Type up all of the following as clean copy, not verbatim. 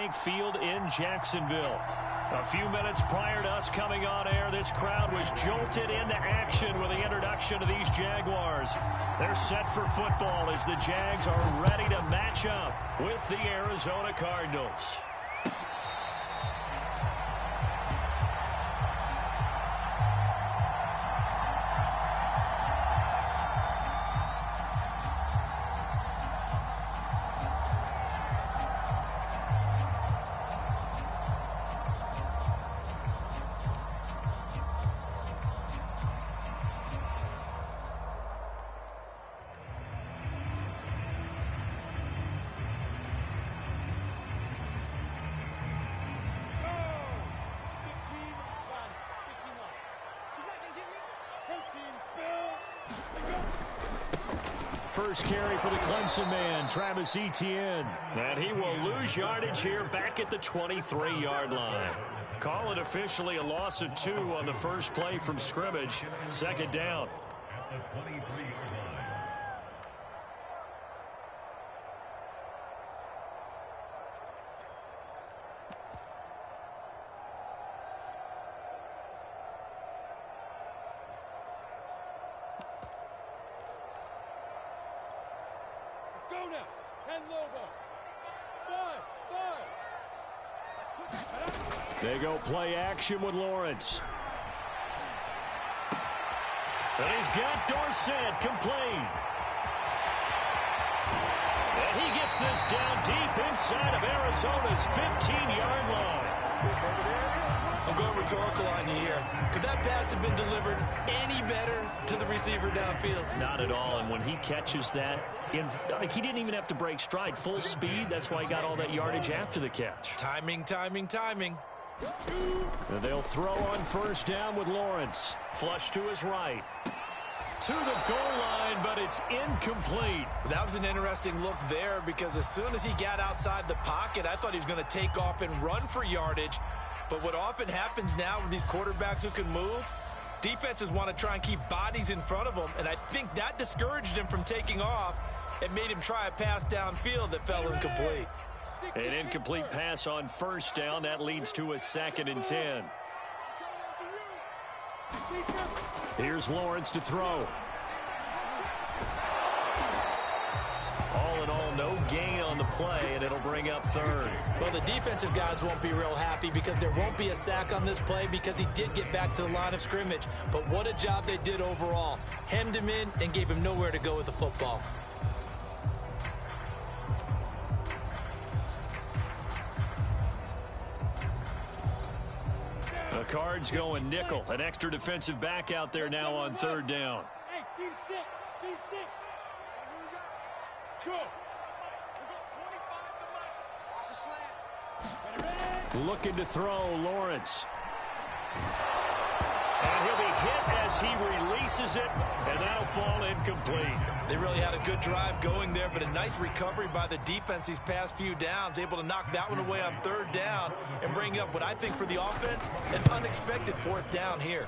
Bank Field in Jacksonville. A few minutes prior to us coming on air, this crowd was jolted into action with the introduction of these Jaguars. They're set for football as the Jags are ready to match up with the Arizona Cardinals. First carry for the Clemson man, Travis Etienne. And he will lose yardage here back at the 23-yard line. Call it officially a loss of 2 on the first play from scrimmage. Second down. At the 23-yard line. Go now. 10 Lobo. 5. They go play action with Lawrence. And he's got Dorsett complete. And he gets this down deep inside of Arizona's 15-yard line. I'm going rhetorical on you here. Could that pass have been delivered any better to the receiver downfield? Not at all. And when he catches that, he didn't even have to break stride. Full speed. That's why he got all that yardage after the catch. Timing, timing, timing. And they'll throw on first down with Lawrence. Flush to his right. To the goal line, but it's incomplete. That was an interesting look there because as soon as he got outside the pocket, I thought he was going to take off and run for yardage. But what often happens now with these quarterbacks who can move, defenses want to try and keep bodies in front of them, and I think that discouraged him from taking off and made him try a pass downfield that fell incomplete. An incomplete pass on first down. That leads to a 2nd and 10. Here's Lawrence to throw. All in all, no gain on the play, and it'll bring up 3rd. Well, the defensive guys won't be real happy because there won't be a sack on this play because he did get back to the line of scrimmage. But what a job they did overall. Hemmed him in and gave him nowhere to go with the football. The Cards going nickel. An extra defensive back out there now on 3rd down. Hey, seam 6. Seam 6. Go. Looking to throw, Lawrence. And he'll be hit as he releases it, and that'll fall incomplete. They really had a good drive going there, but a nice recovery by the defense these past few downs, able to knock that one away on 3rd down and bring up what I think for the offense, an unexpected 4th down here.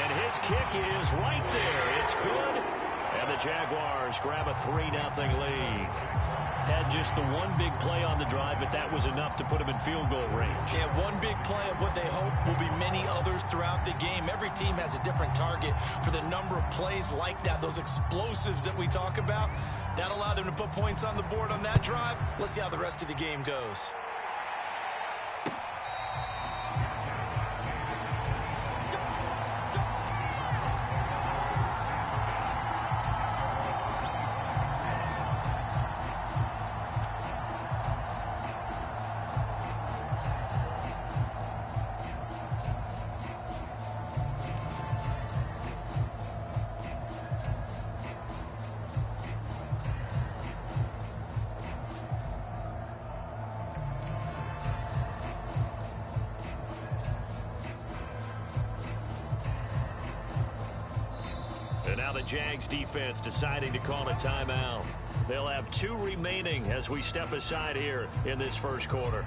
And his kick is right there. It's good. And the Jaguars grab a 3-0 lead. Had just the one big play on the drive, but that was enough to put him in field goal range. Yeah, one big play of what they hope will be many others throughout the game. Every team has a different target for the number of plays like that, those explosives that we talk about. That allowed them to put points on the board on that drive. Let's see how the rest of the game goes. And now the Jags defense deciding to call a timeout. They'll have 2 remaining as we step aside here in this first quarter.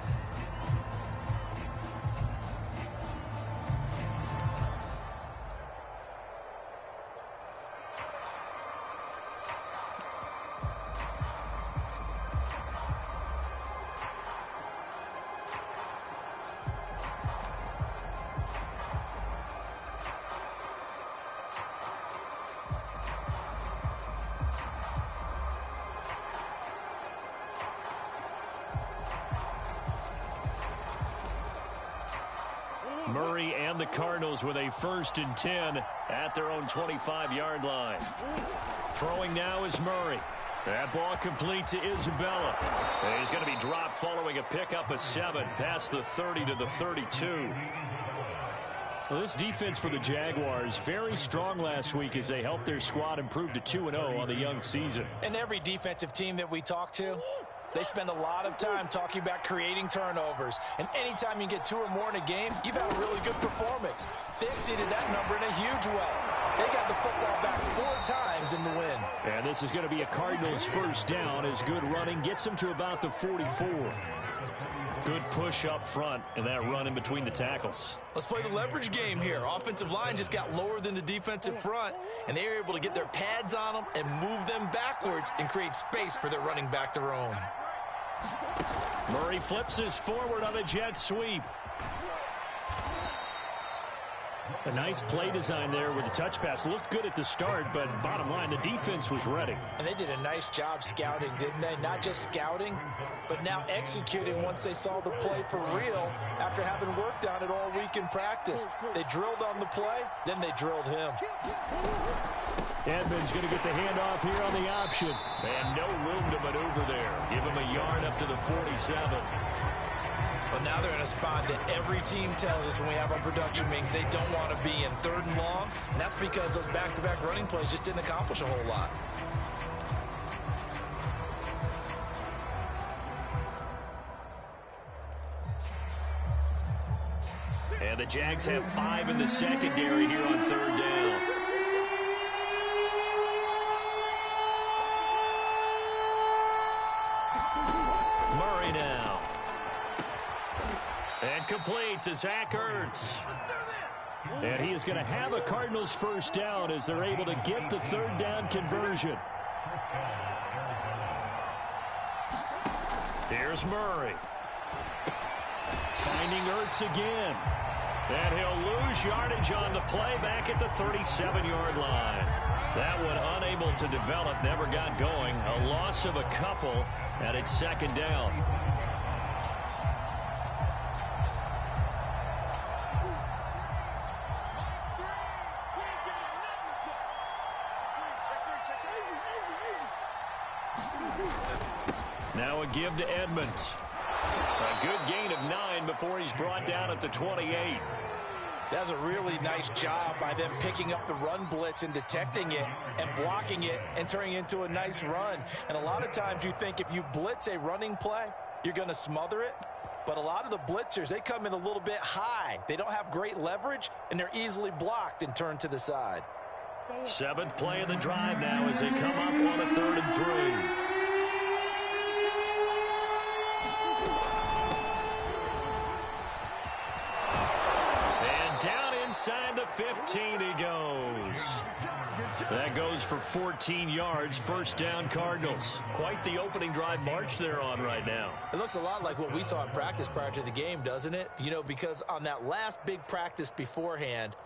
Murray and the Cardinals with a 1st and 10 at their own 25-yard line. Throwing now is Murray. That ball complete to Isabella. And he's going to be dropped following a pickup of 7 past the 30 to the 32. Well, this defense for the Jaguars, very strong last week as they helped their squad improve to 2-0 on the young season. And every defensive team that we talk to, they spend a lot of time talking about creating turnovers. And anytime you get 2 or more in a game, you've had a really good performance. They exceeded that number in a huge way. They got the football back 4 times in the win. And this is going to be a Cardinals 1st down as good running gets them to about the 44. Good push up front and that run in between the tackles. Let's play the leverage game here. Offensive line just got lower than the defensive front, and they were able to get their pads on them and move them backwards and create space for their running back to roam. Murray flips his forward on a jet sweep. A nice play design there with the touch pass. Looked good at the start, but bottom line, the defense was ready. And they did a nice job scouting, didn't they? Not just scouting, but now executing once they saw the play for real after having worked on it all week in practice. They drilled on the play, then they drilled him. Edmonds going to get the handoff here on the option. And no room to maneuver there. Give him a yard up to the 47. But now they're in a spot that every team tells us when we have our production meetings they don't want to be in, 3rd and long. And that's because those back-to-back running plays just didn't accomplish a whole lot. And the Jags have 5 in the secondary here on 3rd down. Murray now. And complete to Zach Ertz. And he is going to have a Cardinals 1st down as they're able to get the 3rd down conversion. Here's Murray. Finding Ertz again. And he'll lose yardage on the play back at the 37-yard line. That one unable to develop, never got going. A loss of a couple, and it's 2nd down. Now a give to Edmonds. A good gain of 9 before he's brought down at the 28. That's a really nice job by them picking up the run blitz and detecting it and blocking it and turning it into a nice run. And a lot of times you think if you blitz a running play, you're going to smother it. But a lot of the blitzers, they come in a little bit high. They don't have great leverage, and they're easily blocked and turned to the side. 7th play of the drive now as they come up on a 3rd and 3. Inside the 15 he goes. That goes for 14 yards. 1st down Cardinals. Quite the opening drive march they're on right now. It looks a lot like what we saw in practice prior to the game, doesn't it? You know, because on that last big practice beforehand,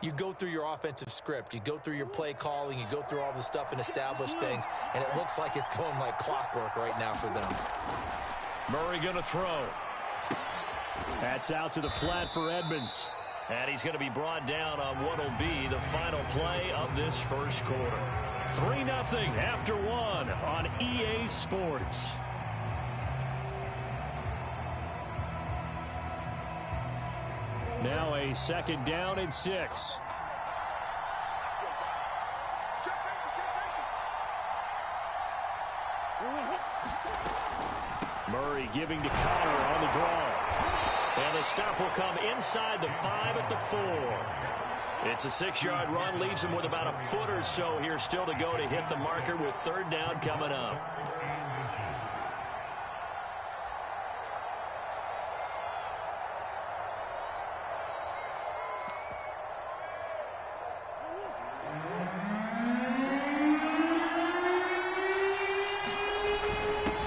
you go through your offensive script. You go through your play calling. You go through all the stuff and establish things. And it looks like it's going like clockwork right now for them. Murray going to throw. That's out to the flat for Edmonds. And he's going to be brought down on what will be the final play of this 1st quarter. 3-0 after 1 on EA Sports. Now a 2nd down and 6. Murray giving to Connor on the draw. And the stop will come inside the 5 at the 4. It's a 6-yard run, leaves him with about a foot or so here still to go to hit the marker with 3rd down coming up.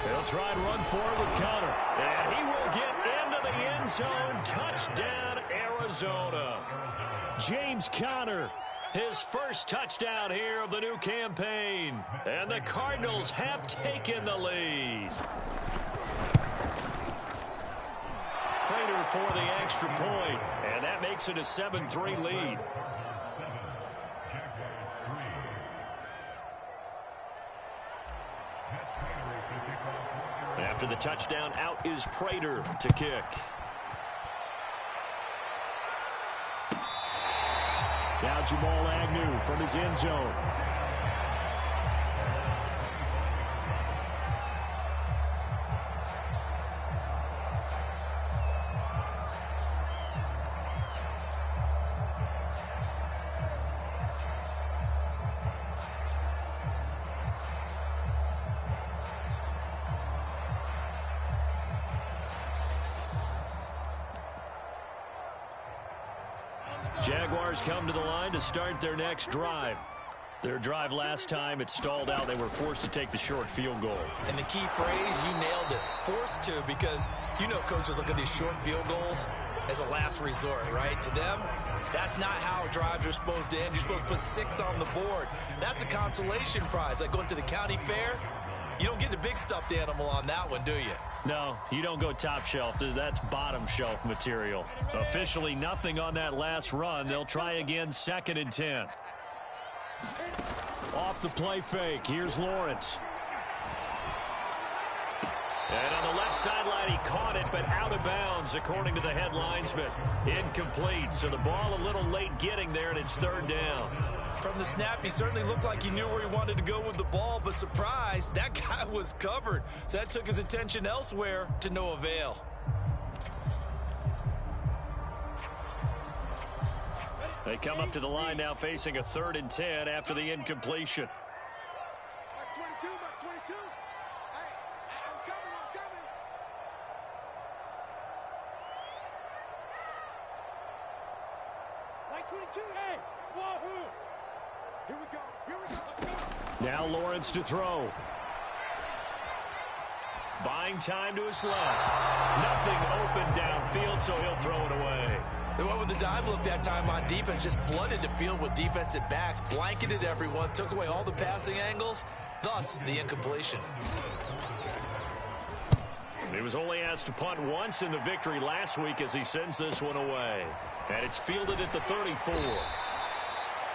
They'll try and run forward with Connor. And he will get into the end zone. Touchdown, Arizona. James Conner, his 1st touchdown here of the new campaign. And the Cardinals have taken the lead. Prater answer for the extra point, and that makes it a 7-3 lead. After the touchdown, out is Prater to kick. Now Jamal Agnew from his end zone. Jaguars come to the line to start their next drive. Their drive last time, it stalled out. They were forced to take the short field goal. And the key phrase, you nailed it. Forced to, because you know coaches look at these short field goals as a last resort, right? To them, that's not how drives are supposed to end. You're supposed to put 6 on the board. That's a consolation prize. Like going to the county fair, you don't get the big stuffed animal on that one, do you? No, you don't go top shelf. That's bottom shelf material. Officially nothing on that last run. They'll try again, 2nd and 10. Off the play fake. Here's Lawrence. And on the left sideline, he caught it, but out of bounds, according to the head linesman. Incomplete, so the ball a little late getting there, and it's 3rd down. From the snap, he certainly looked like he knew where he wanted to go with the ball, but surprise, that guy was covered. So that took his attention elsewhere to no avail. They come up to the line now facing a 3rd and 10 after the incompletion. Mark 22, Mark 22. Hey, I'm coming. Like 22, hey, wahoo. Here we go. Now Lawrence to throw. Buying time to his left. Nothing open downfield, so he'll throw it away. They went with the dime look that time on defense, just flooded the field with defensive backs, blanketed everyone, took away all the passing angles, thus the incompletion. He was only asked to punt once in the victory last week as he sends this one away. And it's fielded at the 34.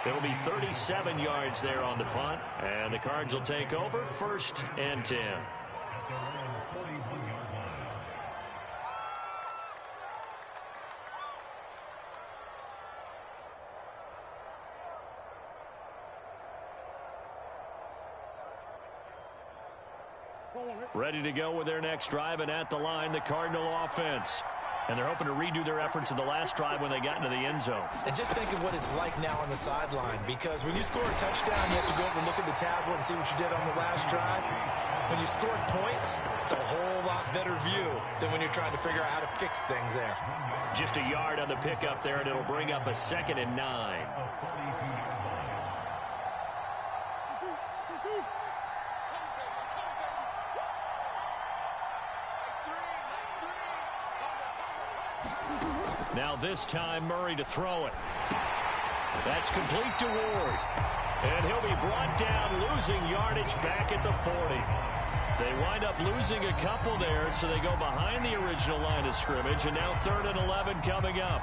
It'll be 37 yards there on the punt, and the Cards will take over 1st and 10. Ready to go with their next drive, and at the line, the Cardinal offense. And they're hoping to redo their efforts in the last drive when they got into the end zone. And just think of what it's like now on the sideline, because when you score a touchdown, you have to go over and look at the tablet and see what you did on the last drive. When you scored points, it's a whole lot better view than when you're trying to figure out how to fix things there. Just a yard on the pickup there, and it'll bring up a 2nd and 9. Now this time, Murray to throw it. That's complete to Ward. And he'll be brought down, losing yardage back at the 40. They wind up losing a couple there, so they go behind the original line of scrimmage, and now 3rd and 11 coming up.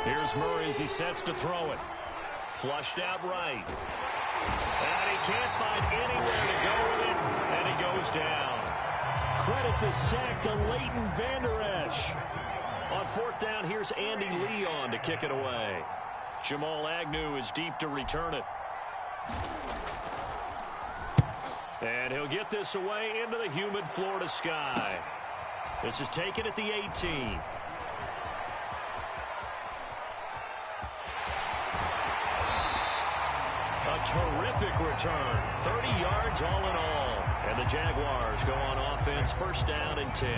Here's Murray as he sets to throw it. Flushed out right. And he can't find anywhere to go with it, and he goes down. Credit the sack to Leighton Vander Esch. On 4th down, here's Andy Leon to kick it away. Jamal Agnew is deep to return it. And he'll get this away into the humid Florida sky. This is taken at the 18. Terrific return. 30 yards all in all. And the Jaguars go on offense, 1st down and 10.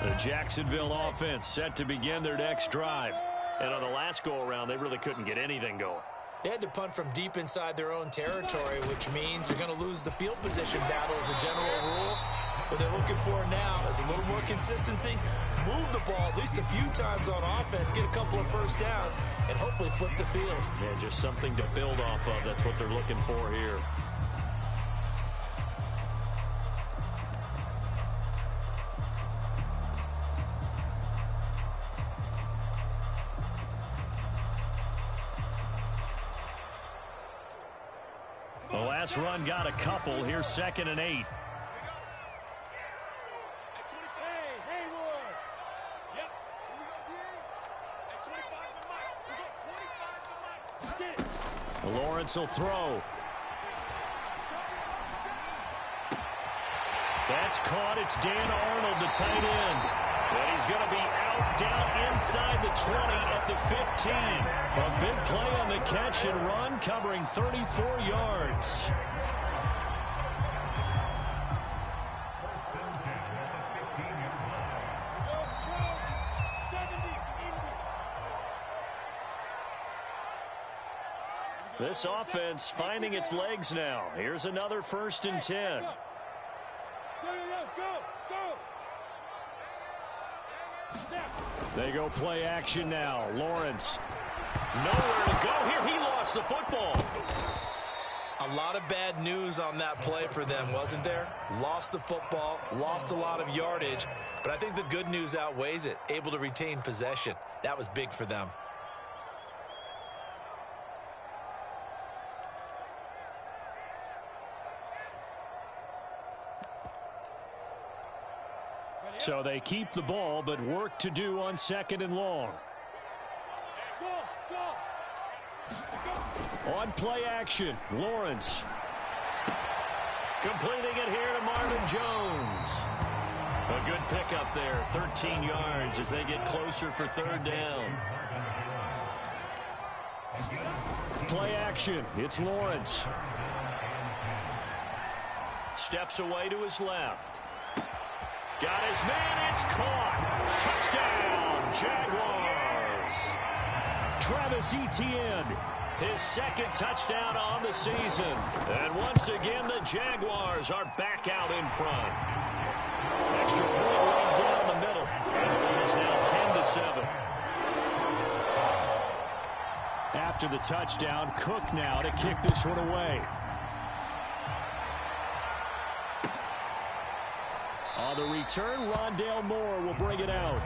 The Jacksonville offense set to begin their next drive. And on the last go-around, they really couldn't get anything going. They had to punt from deep inside their own territory, which means you're going to lose the field position battle as a general rule. What they're looking for now is a little more consistency, move the ball at least a few times on offense, get a couple of first downs, and hopefully flip the field. Yeah, just something to build off of. That's what they're looking for here. The last run got a couple. Here's 2nd and 8. Lawrence will throw. That's caught. It's Dan Arnold, the tight end. But he's going to be out, down inside the 20 at the 15. A big play on the catch and run, covering 34 yards. This offense finding its legs now. Here's another 1st and 10. They go play action now. Lawrence. Nowhere to go here. He lost the football. A lot of bad news on that play for them, wasn't there? Lost the football, lost a lot of yardage, but I think the good news outweighs it. Able to retain possession. That was big for them. So they keep the ball, but work to do on 2nd and long. On play action, Lawrence. Completing it here to Marvin Jones. A good pickup there, 13 yards as they get closer for 3rd down. Play action, it's Lawrence. Steps away to his left. Got his man, it's caught. Touchdown, Jaguars. Travis Etienne, his 2nd touchdown on the season. And once again, the Jaguars are back out in front. Extra point laid down the middle. And it is now 10-7. After the touchdown, Cook now to kick this one away. On the return, Rondale Moore will bring it out.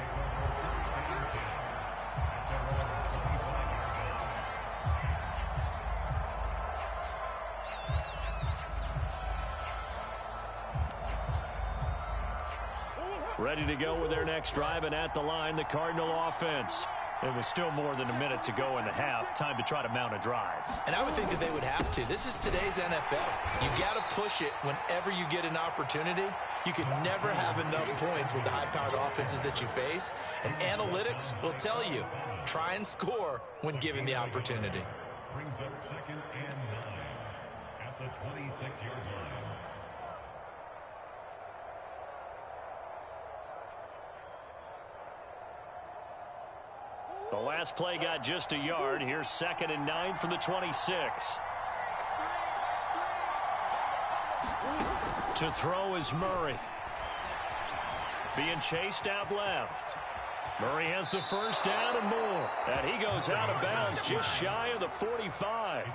Ready to go with their next drive, and at the line, the Cardinal offense. It was still more than a minute to go in the half. Time to try to mount a drive. And I would think that they would have to. This is today's NFL. You got to push it whenever you get an opportunity. You can never have enough points with the high-powered offenses that you face. And analytics will tell you, try and score when given the opportunity. Brings up 2nd and 9 at the 26-yard line. The last play got just a yard. Here's 2nd and 9 from the 26. To throw is Murray. Being chased out left. Murray has the 1st down and more. And he goes out of bounds just shy of the 45.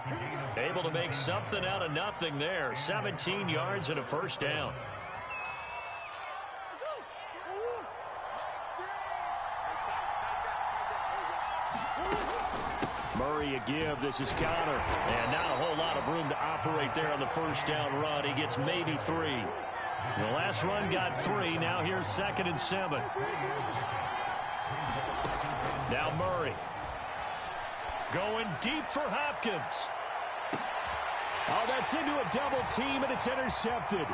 Able to make something out of nothing there. 17 yards and a 1st down. Murray a give. This is Connor. And not a whole lot of room to operate there on the 1st down run. He gets maybe 3. The last run got 3. Now here's 2nd and 7. Now Murray. Going deep for Hopkins. Oh, that's into a double team, and it's intercepted.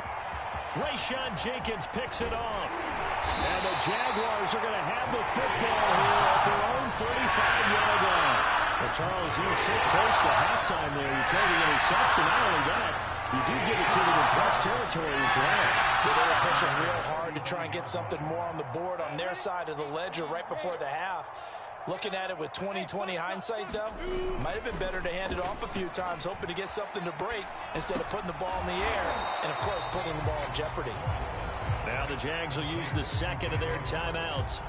Rayshon Jenkins picks it off. And the Jaguars are going to have the football here at their own 35-yard line. Well, Charles, you were so close to halftime there. You throw the interception. Not only that, You do give it to them in press territory as well. Yeah, they were pushing real hard to try and get something more on the board on their side of the ledger right before the half. Looking at it with 20/20 hindsight, though, might have been better to hand it off a few times, hoping to get something to break instead of putting the ball in the air and, of course, putting the ball in jeopardy. Now the Jags will use the second of their timeouts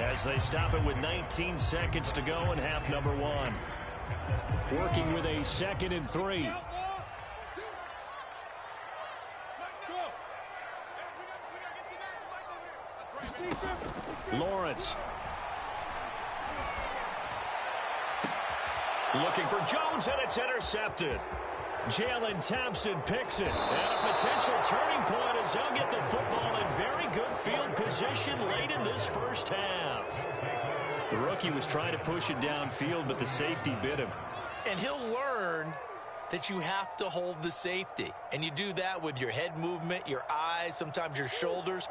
as they stop it with 19 seconds to go in half number one. Working with a 2nd and 3. Lawrence. Looking for Jones, and it's intercepted. Jalen Thompson picks it. And a potential turning point as he'll get the football in very good field position late in this first half. The rookie was trying to push it downfield, but the safety bit him. And he'll learn that you have to hold the safety. And you do that with your head movement, your eyes, sometimes your shoulders.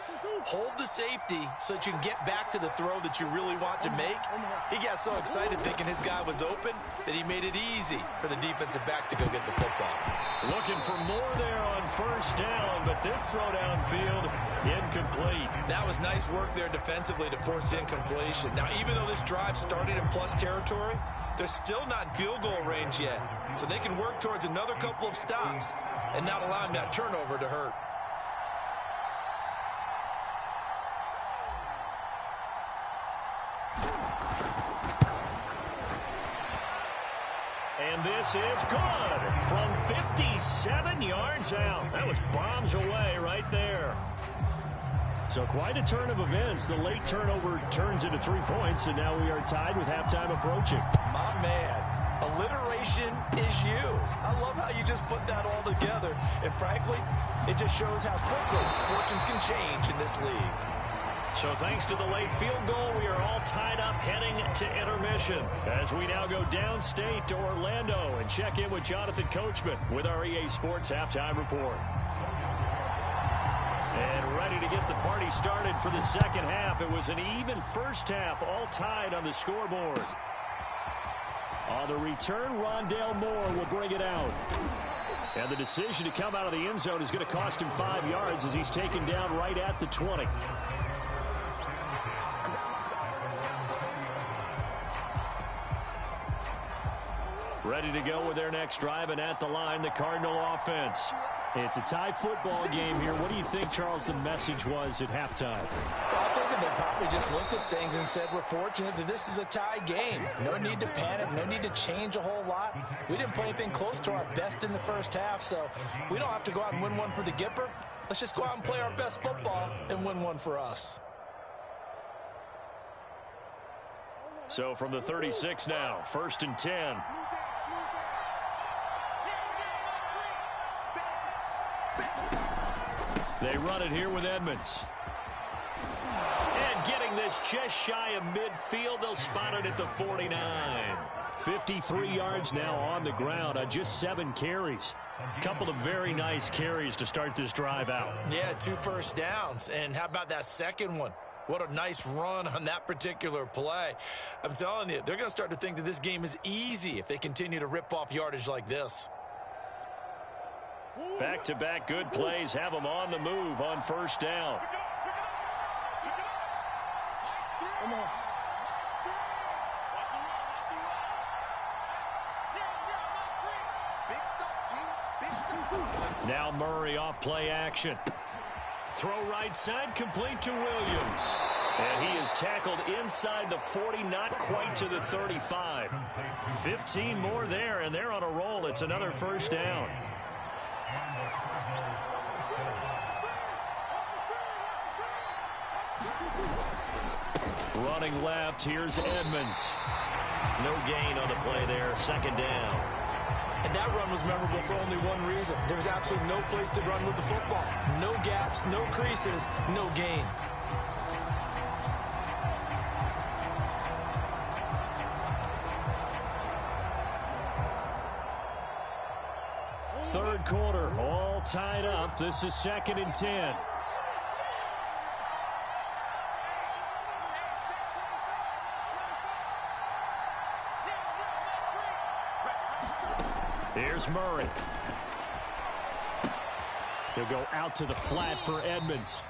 Hold the safety so that you can get back to the throw that you really want to make. He got so excited thinking his guy was open that he made it easy for the defensive back to go get the football. Looking for more there on first down, but this throw downfield incomplete. That was nice work there defensively to force incompletion. Now, even though this drive started in plus territory, they're still not in field goal range yet. So they can work towards another couple of stops and not allowing that turnover to hurt. And this is good from 57 yards out. That was bombs away right there. So quite a turn of events. The late turnover turns into 3 points, and now we are tied with halftime approaching. My man, alliteration is you. I love how you just put that all together. And frankly, it just shows how quickly fortunes can change in this league. So thanks to the late field goal, we are all tied up heading to intermission as we now go downstate to Orlando and check in with Jonathan Coachman with our EA Sports Halftime Report. And ready to get the party started for the second half. It was an even first half, all tied on the scoreboard. On the return, Rondale Moore will bring it out. And the decision to come out of the end zone is going to cost him 5 yards as he's taken down right at the 20. Ready to go with their next drive, and at the line, the Cardinal offense. It's a tie football game here. What do you think, Charles, the message was at halftime? Well, I think that they probably just looked at things and said, we're fortunate that this is a tie game. No need to panic, no need to change a whole lot. We didn't play anything close to our best in the first half, so we don't have to go out and win one for the Gipper. Let's just go out and play our best football and win one for us. So from the 36 now, 1st and 10. They run it here with Edmonds. And getting this just shy of midfield, they'll spot it at the 49. 53 yards now on the ground on just 7 carries. A couple of very nice carries to start this drive out. Yeah, 2 first downs. And how about that second one? What a nice run on that particular play. I'm telling you, they're going to start to think that this game is easy if they continue to rip off yardage like this. Back-to-back good plays have them on the move on first down. Now Murray off play action. Throw right side, complete to Williams. And he is tackled inside the 40, not quite to the 35. 15 more there, and they're on a roll. It's another first down. Running left, here's Edmonds. No gain on the play there, 2nd down. And that run was memorable for only one reason. There was absolutely no place to run with the football. No gaps, no creases, no gain. Third quarter, all tied up. This is 2nd and 10. Here's Murray. He'll go out to the flat for Edmonds.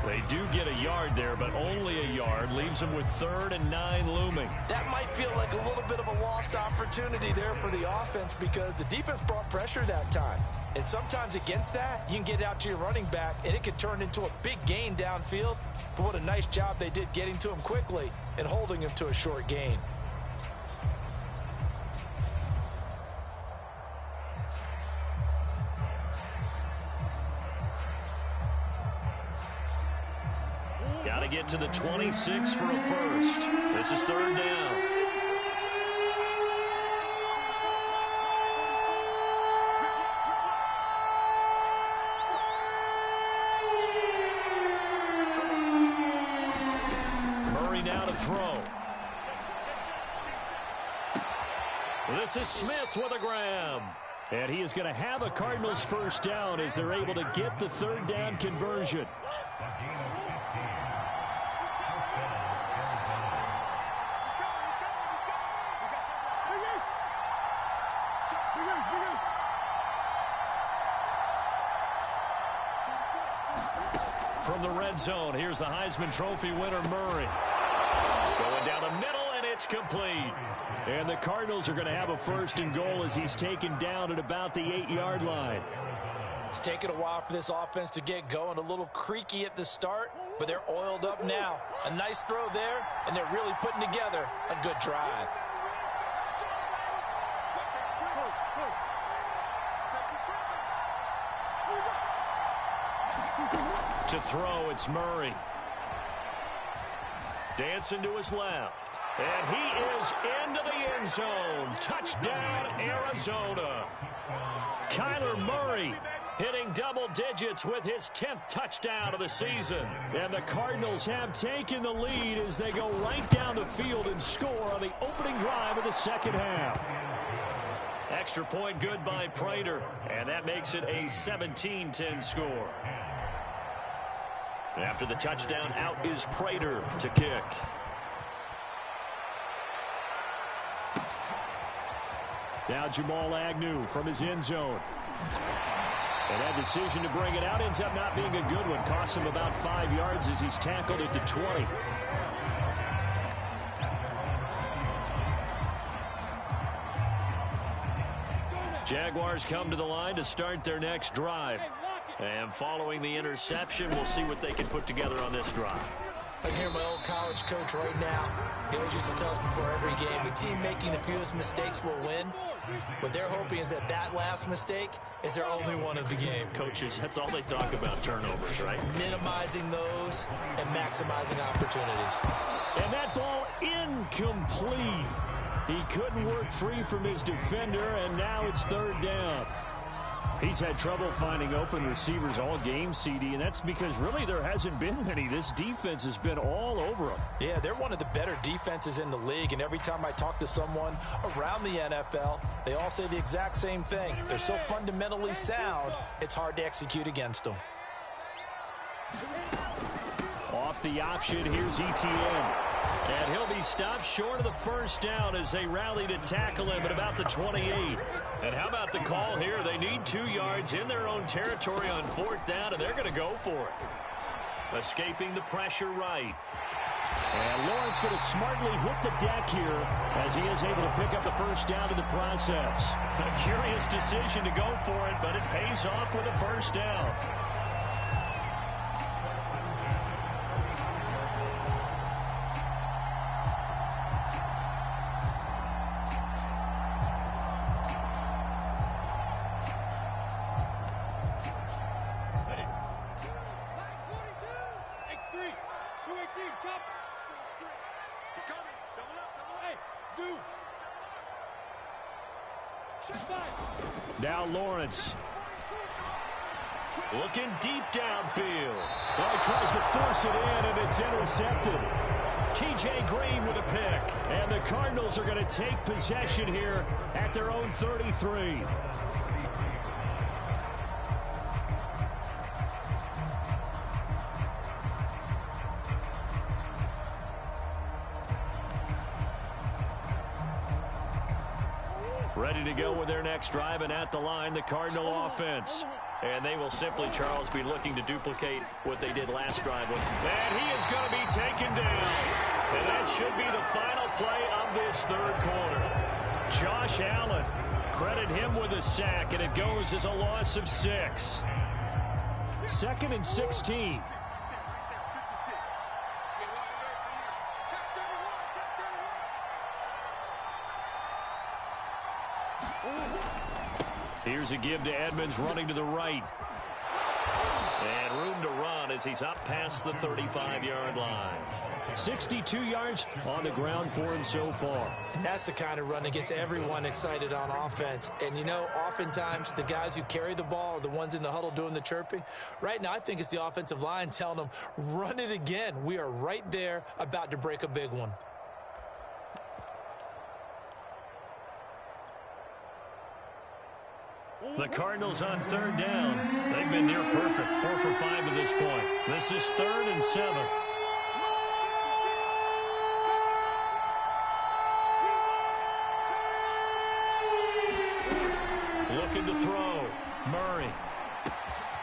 They do get a yard there, but only a yard. Leaves them with 3rd and 9 looming. That might feel like a little bit of a lost opportunity there for the offense because the defense brought pressure that time. And sometimes against that, you can get out to your running back, and it can turn into a big gain downfield. But what a nice job they did getting to him quickly and holding him to a short gain. Got to get to the 26 for a first. This is 3rd down. Murray now to throw. This is Smith with a grab. And he is going to have a Cardinals first down as they're able to get the 3rd down conversion. From the red zone, here's the Heisman Trophy winner, Murray. Going down the middle, and it's complete. And the Cardinals are going to have a 1st and goal as he's taken down at about the 8-yard line. It's taken a while for this offense to get going. A little creaky at the start, but they're oiled up now. A nice throw there, and they're really putting together a good drive. To throw, it's Murray. Dancing to his left. And he is into the end zone. Touchdown, Arizona. Kyler Murray hitting double digits with his 10th touchdown of the season. And the Cardinals have taken the lead as they go right down the field and score on the opening drive of the second half. Extra point good by Prater. And that makes it a 17-10 score. After the touchdown, out is Prater to kick. Now Jamal Agnew from his end zone. And that decision to bring it out ends up not being a good one. Costs him about 5 yards as he's tackled at the 20. Jaguars come to the line to start their next drive. And following the interception, we'll see what they can put together on this drive. I can hear my old college coach right now. He always used to tell us before every game, the team making the fewest mistakes will win. What they're hoping is that that last mistake is their only one of the game. Coaches, that's all they talk about, turnovers, right? Minimizing those and maximizing opportunities. And that ball incomplete. He couldn't work free from his defender, and now it's 3rd down. He's had trouble finding open receivers all game, CD, and that's because really there hasn't been many. This defense has been all over them. Yeah, they're one of the better defenses in the league, and every time I talk to someone around the NFL, they all say the exact same thing. They're so fundamentally sound, it's hard to execute against them. Off the option, here's ETN. And he'll be stopped short of the first down as they rally to tackle him at about the 28. And how about the call here? They need 2 yards in their own territory on 4th down, and they're going to go for it. Escaping the pressure right. And Lawrence going to smartly hit the deck here as he is able to pick up the first down in the process. A curious decision to go for it, but it pays off with a first down. Now Lawrence. Looking deep downfield. Well, he tries to force it in, and it's intercepted. T.J. Green with a pick. And the Cardinals are going to take possession here at their own 33. Ready to go with their next drive, and at the line, the Cardinal offense. And they will simply, Charles, be looking to duplicate what they did last drive. And he is going to be taken down. And that should be the final play of this third quarter. Josh Allen, credit him with a sack, and it goes as a loss of 6. 2nd and 16. Here's a give to Edmonds running to the right. And room to run as he's up past the 35-yard line. 62 yards on the ground for him so far. That's the kind of run that gets everyone excited on offense. And, you know, oftentimes the guys who carry the ball are the ones in the huddle doing the chirping. Right now, I think it's the offensive line telling them, run it again. We are right there about to break a big one. The Cardinals on 3rd down. They've been near perfect, 4 for 5 at this point. This is 3rd and 7. Looking to throw. Murray.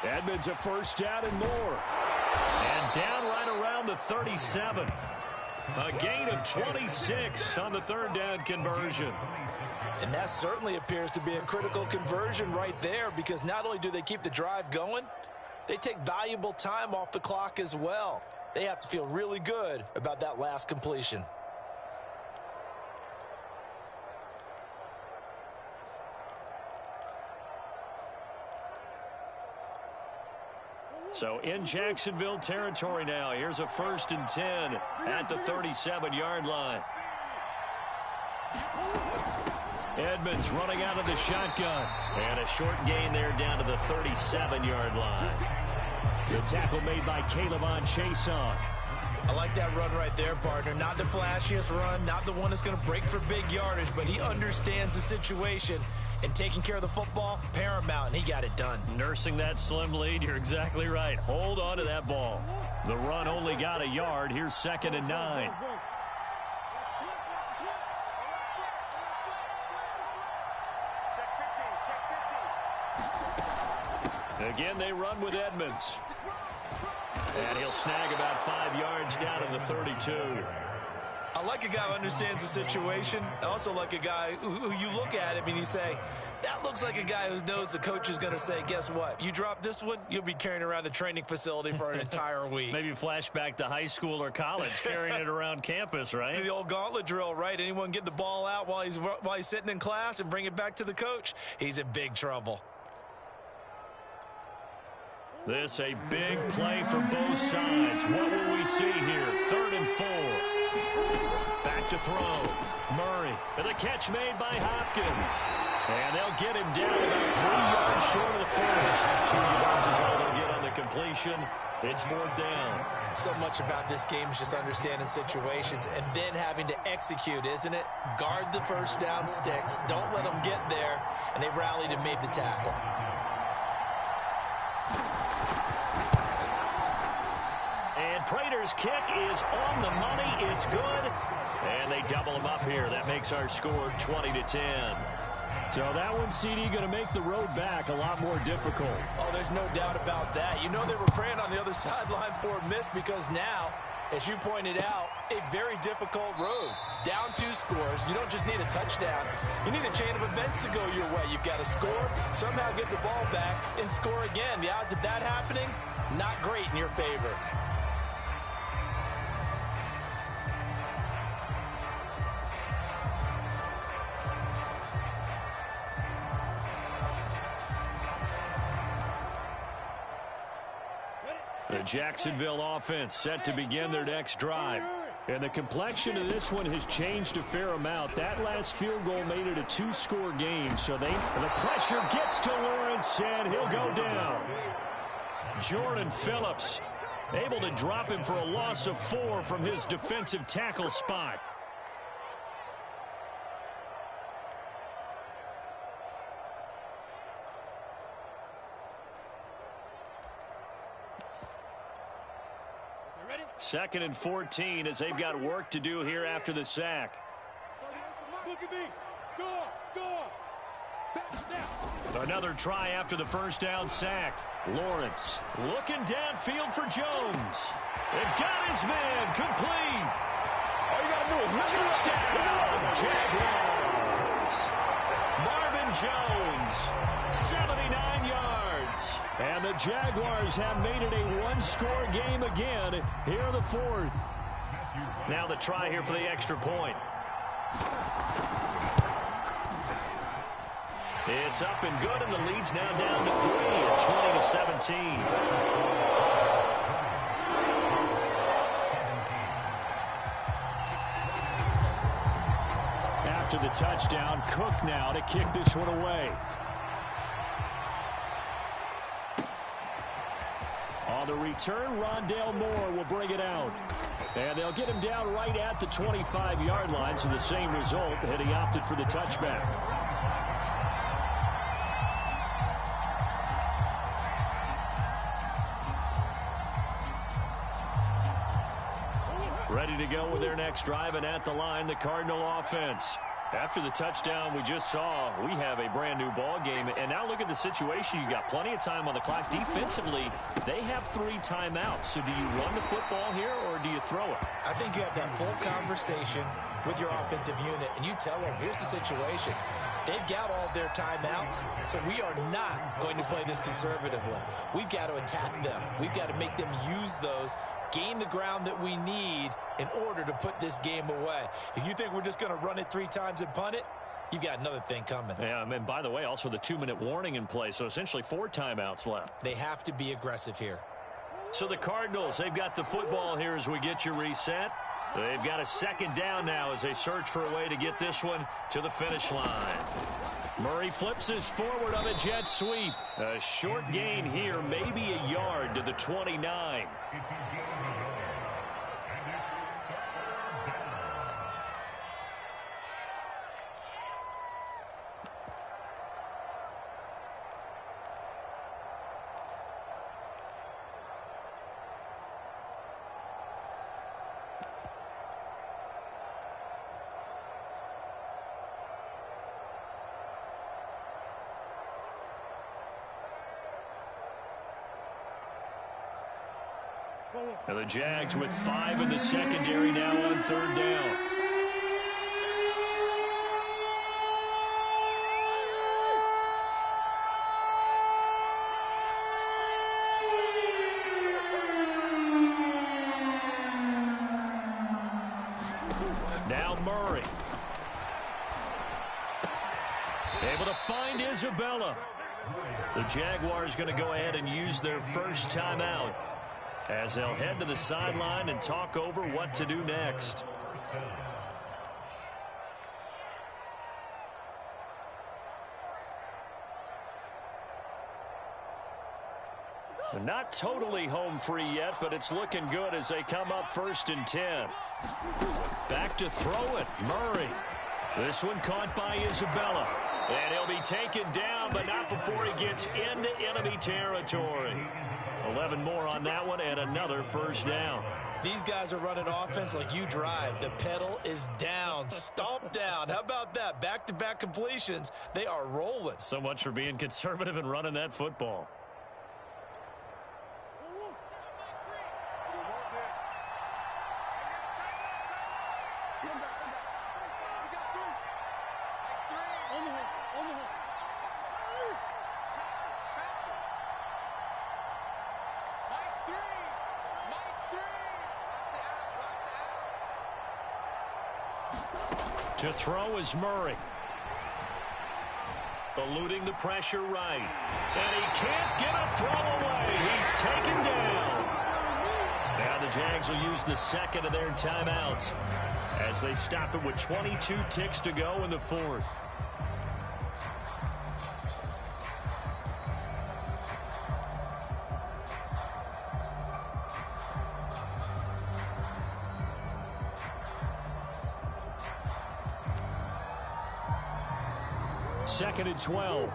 Edmonds a first down and more. And down right around the 37. A gain of 26 on the 3rd down conversion. And that certainly appears to be a critical conversion right there, because not only do they keep the drive going, they take valuable time off the clock as well. They have to feel really good about that last completion. So in Jacksonville territory now. Here's a 1st and 10 at the 37-yard line. Edmonds running out of the shotgun. And a short gain there down to the 37-yard line. The tackle made by Caleb Chason. I like that run right there, partner. Not the flashiest run, not the one that's going to break for big yardage, but he understands the situation, and taking care of the football, paramount, and he got it done. Nursing that slim lead, you're exactly right. Hold on to that ball. The run only got a yard. Here's 2nd and 9. Again, they run with Edmonds. And he'll snag about 5 yards down in the 32. I like a guy who understands the situation. I also like a guy who you look at him and you say, that looks like a guy who knows the coach is going to say, guess what? You drop this one, you'll be carrying around the training facility for an entire week. Maybe flashback to high school or college, carrying it around campus, right? The old gauntlet drill, right? Anyone get the ball out while he's sitting in class and bring it back to the coach, he's in big trouble. This a big play for both sides. What will we see here? 3rd and 4. Back to throw. Murray. And the catch made by Hopkins. And they'll get him down about 3 yards short of the finish. 2 yards is all they'll get on the completion. It's 4th down. So much about this game is just understanding situations and then having to execute, isn't it? Guard the first down sticks. Don't let them get there. And they rallied and made the tackle. And Prater's kick is on the money. It's good. And they double him up here. That makes our score 20-10. So that one, CD, going to make the road back a lot more difficult. Oh, there's no doubt about that. You know they were praying on the other sideline for a miss, because now, as you pointed out, a very difficult road. Down 2 scores. You don't just need a touchdown. You need a chain of events to go your way. You've got to score, somehow get the ball back, and score again. The odds of that happening, not great in your favor. The Jacksonville offense set to begin their next drive. And the complexion of this one has changed a fair amount. That last field goal made it a 2-score game. So the pressure gets to Lawrence, and he'll go down. Jordan Phillips able to drop him for a loss of 4 from his defensive tackle spot. Second and 14 as they've got work to do here after the sack. Look at me. Go. Another try after the first down sack. Lawrence looking downfield for Jones. It got his man complete. All you got to do is touchdown, Jaguars. Marvin Jones, 79 yards. And the Jaguars have made it a one-score game again here in the fourth. Now the try here for the extra point. It's up and good, and the lead's now down to 3 at 20-17. After the touchdown, Cook now to kick this one away. On the return, Rondale Moore will bring it out. And they'll get him down right at the 25-yard line, so the same result, and he opted for the touchback. Ready to go with their next drive, and at the line, the Cardinal offense. After the touchdown we just saw, we have a brand new ball game. And now look at the situation. You got plenty of time on the clock. Defensively, they have 3 timeouts. So do you run the football here or do you throw it? I think you have that full conversation with your offensive unit, and you tell them, here's the situation. They've got all their timeouts, so we are not going to play this conservatively. We've got to attack them. We've got to make them use those, gain the ground that we need in order to put this game away. If you think we're just going to run it 3 times and punt it, you've got another thing coming. Yeah, and by the way, also the 2-minute warning in play, so essentially 4 timeouts left. They have to be aggressive here. So the Cardinals, they've got the football here as we get you reset. They've got a second down now as they search for a way to get this one to the finish line. Murray flips his forward on a jet sweep. A short gain here, maybe a yard to the 29. And the Jags with 5 in the secondary now on 3rd down. Now Murray. Able to find Isabella. The Jaguars going to go ahead and use their first timeout, as they'll head to the sideline and talk over what to do next. They're not totally home free yet, but it's looking good as they come up 1st and 10. Back to throw it, Murray. This one caught by Isabella. And he'll be taken down, but not before he gets into enemy territory. 11 more on that one, and another first down. These guys are running offense like you drive. The pedal is down, stomped down. How about that? Back-to-back completions. They are rolling. So much for being conservative and running that football. To throw is Murray. Eluding the pressure right. And he can't get a throw away. He's taken down. Now the Jags will use the second of their timeouts as they stop it with 22 ticks to go in the 4th. Second and 12.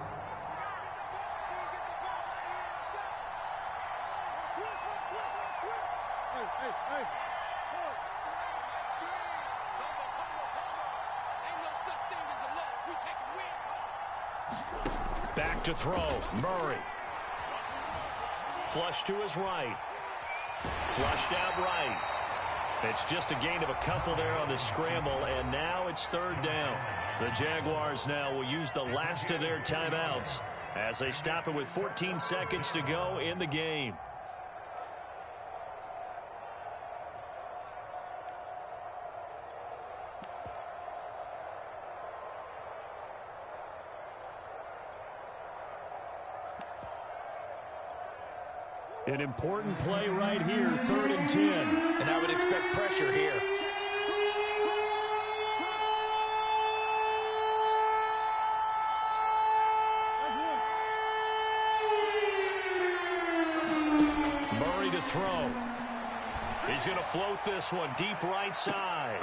Back to throw. Murray. Flush to his right. Flushed out right. It's just a gain of a couple there on the scramble, and now it's third down. The Jaguars now will use the last of their timeouts as they stop it with 14 seconds to go in the game. An important play right here, 3rd and 10. And I would expect pressure here. Murray to throw. He's going to float this one deep right side.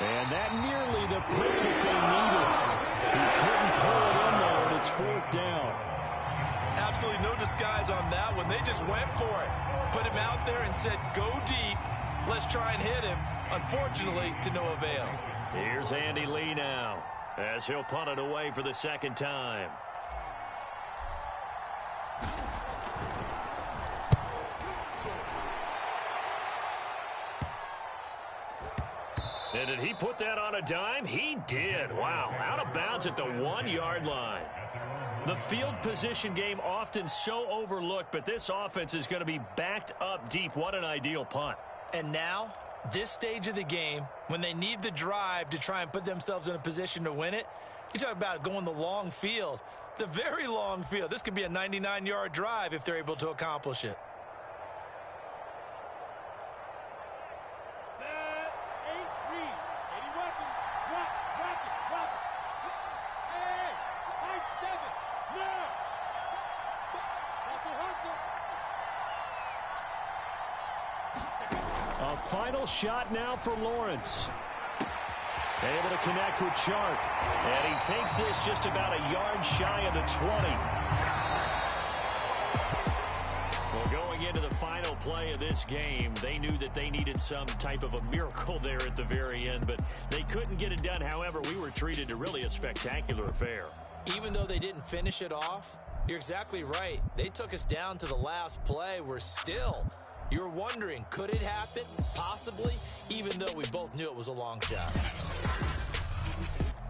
And that nearly the pick that they needed. He couldn't pull it in there, and it's 4th down. Absolutely no disguise on that one. They just went for it. Put him out there and said, go deep. Let's try and hit him. Unfortunately, to no avail. Here's Andy Lee now as he'll punt it away for the second time. And did he put that on a dime? He did. Wow. Out of bounds at the 1-yard line. The field position game often so overlooked, but this offense is going to be backed up deep. What an ideal punt. And now, this stage of the game, when they need the drive to try and put themselves in a position to win it, you talk about going the long field, the very long field. This could be a 99-yard drive if they're able to accomplish it. A final shot now for Lawrence. Able to connect with Chark. And he takes this just about a yard shy of the 20. Well, going into the final play of this game, they knew that they needed some type of a miracle there at the very end, but they couldn't get it done. However, we were treated to really a spectacular affair. Even though they didn't finish it off, you're exactly right. They took us down to the last play. We're still... You're wondering, could it happen? Possibly, even though we both knew it was a long shot.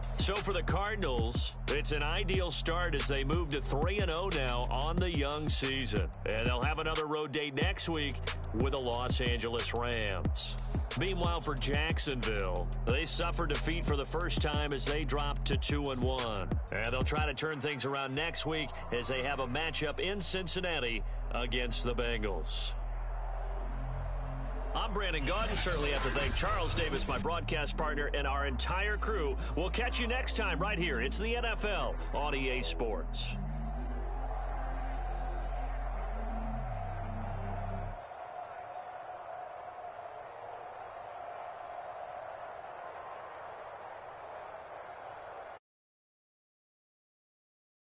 So for the Cardinals, it's an ideal start as they move to 3-0 now on the young season. And they'll have another road date next week with the Los Angeles Rams. Meanwhile, for Jacksonville, they suffered defeat for the first time as they dropped to 2-1. And they'll try to turn things around next week as they have a matchup in Cincinnati against the Bengals. I'm Brandon Gaudin. Certainly have to thank Charles Davis, my broadcast partner, and our entire crew. We'll catch you next time right here. It's the NFL on EA Sports.